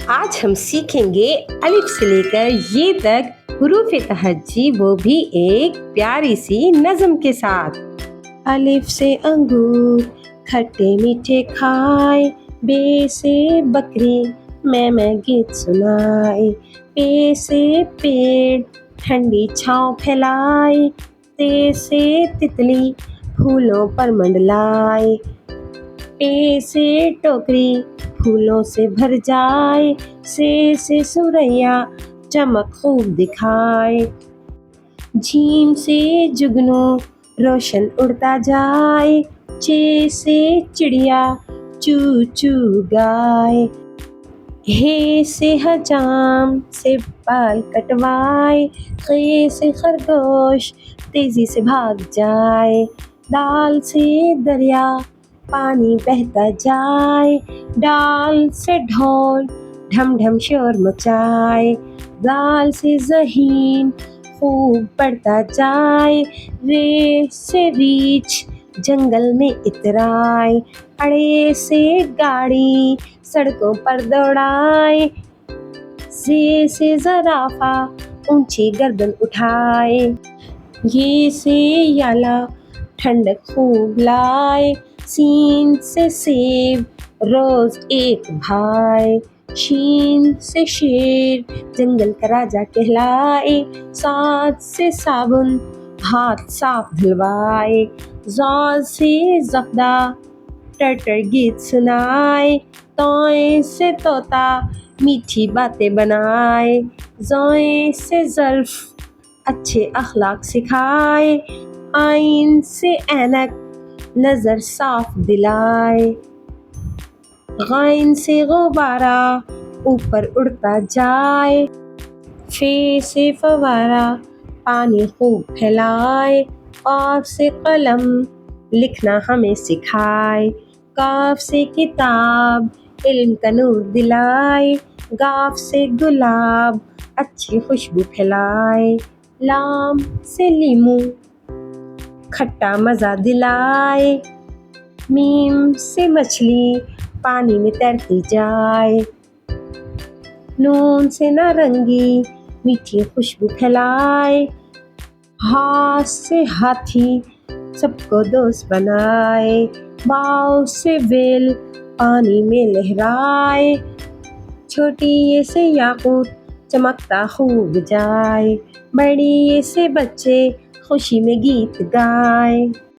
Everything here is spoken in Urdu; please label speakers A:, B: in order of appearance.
A: آج ہم سیکھیں گے الف سے لے کر یہ تک حروف تہجی، وہ بھی ایک پیاری سی نظم کے ساتھ۔ الف سے انگور کھٹے میٹھے کھائے، بے سے بکری میں گیت سنائے، پے سے پیڑ ٹھنڈی چھاؤں پھیلائے، تے سے تتلی پھولوں پر منڈلائے، ٹے سے ٹوکری پھولوں سے بھر جائے، سے سوریا چمک خوب دکھائے، جیم سے جگنو روشن اڑتا جائے، چے سے چڑیا چو چو گائے، ہے سے حجام سے بال کٹوائے، خے سے خرگوش تیزی سے بھاگ جائے، دال سے دریا پانی بہتا جائے، ڈال سے ڈھول ڈھم ڈھم شور مچائے، زال سے ذہین خوب بڑھتا جائے، رے سے ریچھ جنگل میں اترائے، اڑے سے گاڑی سڑکوں پر دوڑائے، زے سے زرافہ اونچی گردن اٹھائے، یہ سے یالا ٹھنڈک خوب لائے، سین سے سیب روز ایک بھائے، شین سے شیر جنگل کا راجا کہلائے، صاد سے صابن ہاتھ صاف دھلوائے، ضاد سے زفدہ ٹر گیت سنائے، توئیں سے طوطا میٹھی باتیں بنائے، زوئیں سے ظرف اچھے اخلاق سکھائے، آئین سے اینک نظر صاف دلائے، غائن سے غبارہ اوپر اڑتا جائے، فے سے فوارہ پانی خوب پھیلائے، قاف سے قلم لکھنا ہمیں سکھائے، کاف سے کتاب علم کا نور دلائے، گاف سے گلاب اچھی خوشبو پھیلائے، لام سے لیموں کھٹا مزہ دلائے، میم سے مچھلی پانی میں تیرتی جائے، نون سے نارنگی میٹھی خوشبو پھیلائے، ہا سے ہاتھی سب کو دوست بنائے، واو سے ویل پانی میں لہرائے، چھوٹی یہ سے یاقوت چمکتا خوب جائے، بڑی یہ سے بچے خوشی میں گیت گائے۔